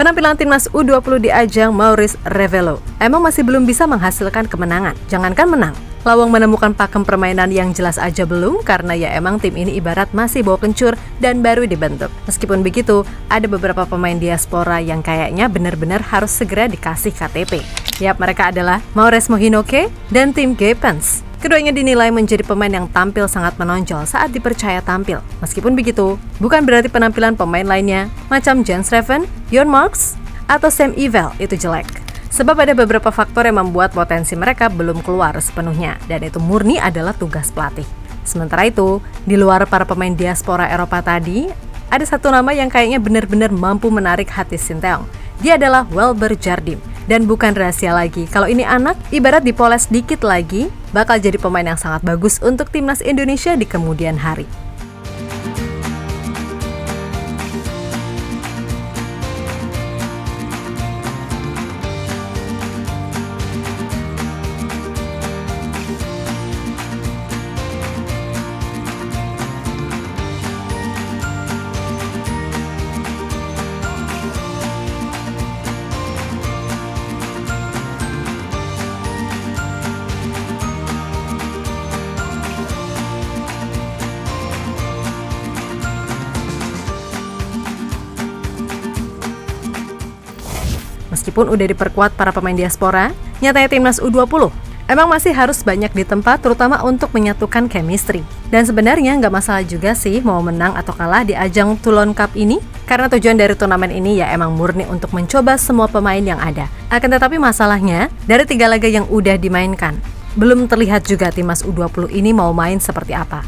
Penampilan timnas U20 di ajang Maurice Revello emang masih belum bisa menghasilkan kemenangan. Jangankan menang, lawang menemukan pakem permainan yang jelas aja belum, karena ya emang tim ini ibarat masih bawa kencur dan baru dibentuk. Meskipun begitu, ada beberapa pemain diaspora yang kayaknya benar-benar harus segera dikasih KTP. Yap, mereka adalah Mauresmo Hinoke dan Tim Gepens. Keduanya dinilai menjadi pemain yang tampil sangat menonjol saat dipercaya tampil. Meskipun begitu, bukan berarti penampilan pemain lainnya macam Jens Reven, Jon Marks, atau Sam Ivel itu jelek. Sebab ada beberapa faktor yang membuat potensi mereka belum keluar sepenuhnya, dan itu murni adalah tugas pelatih. Sementara itu, di luar para pemain diaspora Eropa tadi, ada satu nama yang kayaknya benar-benar mampu menarik hati Sinteyong. Dia adalah Welber Jardim. Dan bukan rahasia lagi, kalau ini anak, ibarat dipoles dikit lagi, bakal jadi pemain yang sangat bagus untuk timnas Indonesia di kemudian hari. Meskipun udah diperkuat para pemain diaspora, nyatanya timnas U20 emang masih harus banyak ditempa, terutama untuk menyatukan chemistry. Dan sebenarnya nggak masalah juga sih mau menang atau kalah di ajang Toulon Cup ini, karena tujuan dari turnamen ini ya emang murni untuk mencoba semua pemain yang ada. Akan tetapi masalahnya, dari 3 laga yang udah dimainkan, belum terlihat juga timnas U20 ini mau main seperti apa.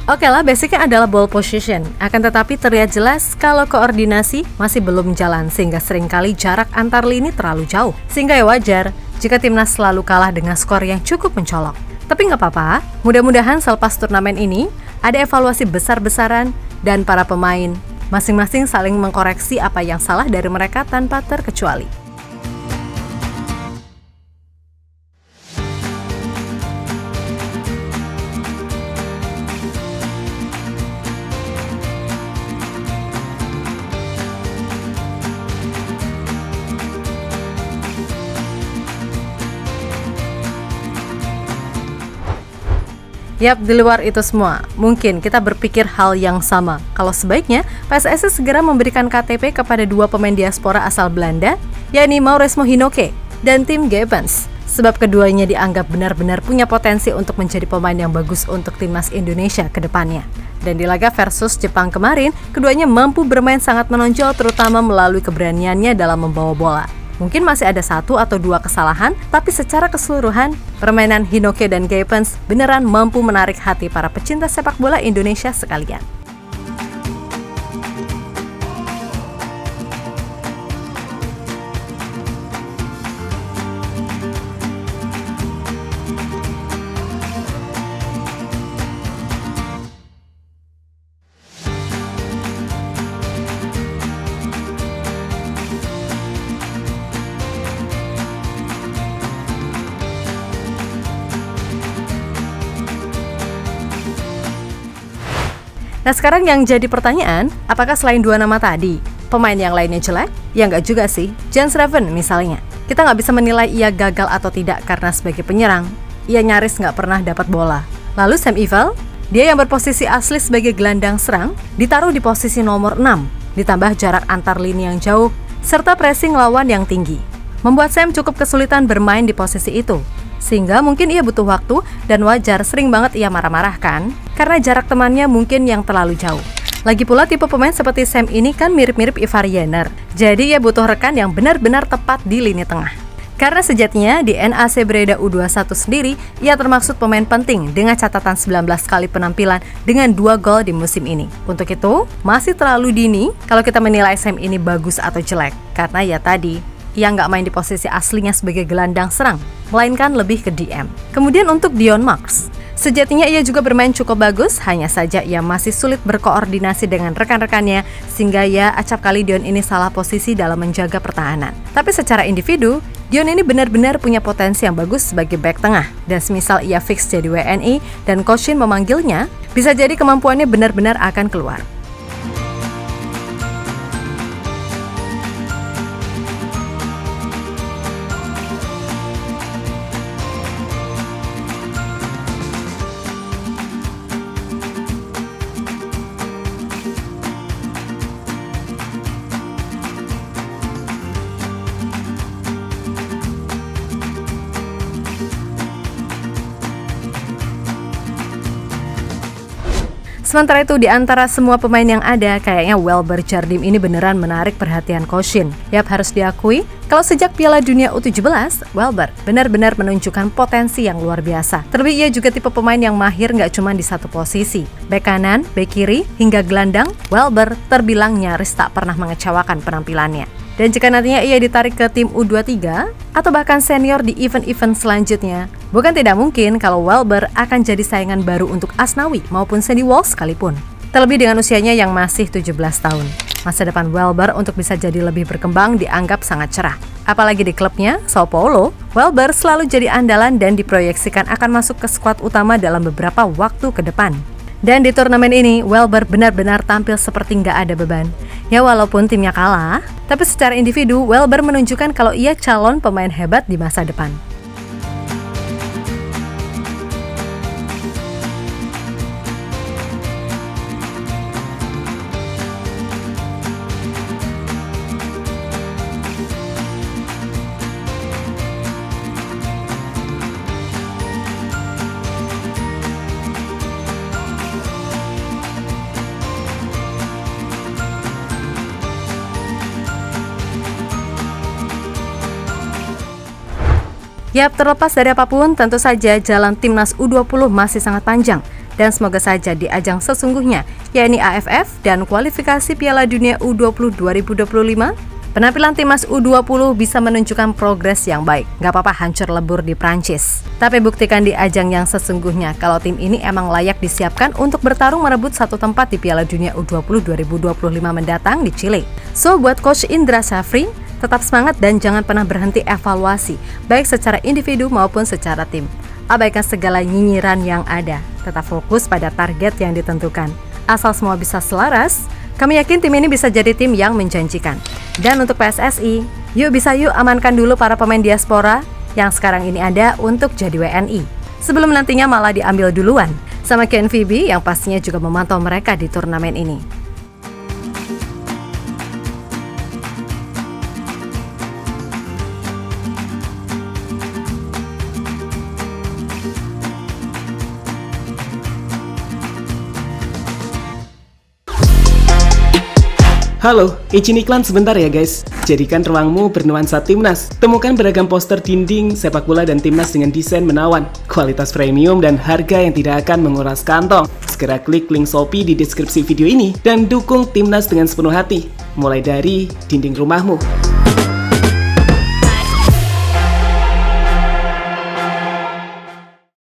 Oke lah, basicnya adalah ball position. Akan tetapi terlihat jelas kalau koordinasi masih belum jalan, sehingga seringkali jarak antar lini terlalu jauh. Sehingga ya wajar jika timnas selalu kalah dengan skor yang cukup mencolok. Tapi nggak apa-apa, mudah-mudahan selepas turnamen ini ada evaluasi besar-besaran dan para pemain masing-masing saling mengkoreksi apa yang salah dari mereka tanpa terkecuali. Yap, di luar itu semua, mungkin kita berpikir hal yang sama. Kalau sebaiknya, PSSI segera memberikan KTP kepada 2 pemain diaspora asal Belanda, yakni Mauresmo Hinoke dan Tim Gepens. Sebab keduanya dianggap benar-benar punya potensi untuk menjadi pemain yang bagus untuk timnas Indonesia ke depannya. Dan di laga versus Jepang kemarin, keduanya mampu bermain sangat menonjol, terutama melalui keberaniannya dalam membawa bola. Mungkin masih ada 1 atau 2 kesalahan, tapi secara keseluruhan, permainan Hinoke dan Gepens beneran mampu menarik hati para pecinta sepak bola Indonesia sekalian. Nah sekarang yang jadi pertanyaan, apakah selain 2 nama tadi, pemain yang lainnya jelek? Ya nggak juga sih. Jens Reven misalnya, kita nggak bisa menilai ia gagal atau tidak karena sebagai penyerang, ia nyaris nggak pernah dapat bola. Lalu Sam Ivel, dia yang berposisi asli sebagai gelandang serang, ditaruh di posisi nomor 6, ditambah jarak antar lini yang jauh, serta pressing lawan yang tinggi. Membuat Sam cukup kesulitan bermain di posisi itu. Sehingga mungkin ia butuh waktu, dan wajar sering banget ia marah-marah kan, karena jarak temannya mungkin yang terlalu jauh. Lagi pula tipe pemain seperti Sam ini kan mirip-mirip Ivar Jenner, jadi ia butuh rekan yang benar-benar tepat di lini tengah. Karena sejatinya di NAC Breda U21 sendiri, ia termaksud pemain penting dengan catatan 19 kali penampilan dengan 2 gol di musim ini. Untuk itu, masih terlalu dini kalau kita menilai Sam ini bagus atau jelek, karena ya tadi, ia nggak main di posisi aslinya sebagai gelandang serang, melainkan lebih ke DM. Kemudian untuk Jon Marks, sejatinya ia juga bermain cukup bagus, hanya saja ia masih sulit berkoordinasi dengan rekan-rekannya, sehingga ya acap kali Dion ini salah posisi dalam menjaga pertahanan. Tapi secara individu, Dion ini benar-benar punya potensi yang bagus sebagai bek tengah, dan semisal ia fix jadi WNI dan Coach Shin memanggilnya, bisa jadi kemampuannya benar-benar akan keluar. Sementara itu, di antara semua pemain yang ada, kayaknya Welber Jardim ini beneran menarik perhatian coach Shin. Yap, harus diakui, kalau sejak Piala Dunia U17, Welber benar-benar menunjukkan potensi yang luar biasa. Terlebih ia juga tipe pemain yang mahir nggak cuma di satu posisi. Bek kanan, bek kiri, hingga gelandang, Welber terbilang nyaris tak pernah mengecewakan penampilannya. Dan jika nantinya ia ditarik ke tim U23 atau bahkan senior di event-event selanjutnya, bukan tidak mungkin kalau Welber akan jadi saingan baru untuk Asnawi maupun Sandy Walsh sekalipun. Terlebih dengan usianya yang masih 17 tahun. Masa depan Welber untuk bisa jadi lebih berkembang dianggap sangat cerah. Apalagi di klubnya, Sao Paulo, Welber selalu jadi andalan dan diproyeksikan akan masuk ke skuad utama dalam beberapa waktu ke depan. Dan di turnamen ini, Welber benar-benar tampil seperti nggak ada beban. Ya walaupun timnya kalah, tapi secara individu, Welber menunjukkan kalau ia calon pemain hebat di masa depan. Yap, terlepas dari apapun, tentu saja jalan timnas U20 masih sangat panjang. Dan semoga saja di ajang sesungguhnya, yakni AFF dan kualifikasi Piala Dunia U20 2025, penampilan timnas U20 bisa menunjukkan progres yang baik. Gak apa-apa hancur lebur di Prancis. Tapi buktikan di ajang yang sesungguhnya kalau tim ini emang layak disiapkan untuk bertarung merebut satu tempat di Piala Dunia U20 2025 mendatang di Chile. So, buat Coach Indra Syafri, tetap semangat dan jangan pernah berhenti evaluasi, baik secara individu maupun secara tim. Abaikan segala nyinyiran yang ada, tetap fokus pada target yang ditentukan. Asal semua bisa selaras, kami yakin tim ini bisa jadi tim yang menjanjikan. Dan untuk PSSI, yuk amankan dulu para pemain diaspora yang sekarang ini ada untuk jadi WNI. Sebelum nantinya malah diambil duluan sama Ken Phoebe yang pastinya juga memantau mereka di turnamen ini. Halo, izin iklan sebentar ya guys. Jadikan ruangmu bernuansa timnas. Temukan beragam poster dinding, sepak bola dan timnas dengan desain menawan, kualitas premium dan harga yang tidak akan menguras kantong. Segera klik link Shopee di deskripsi video ini dan dukung timnas dengan sepenuh hati. Mulai dari dinding rumahmu.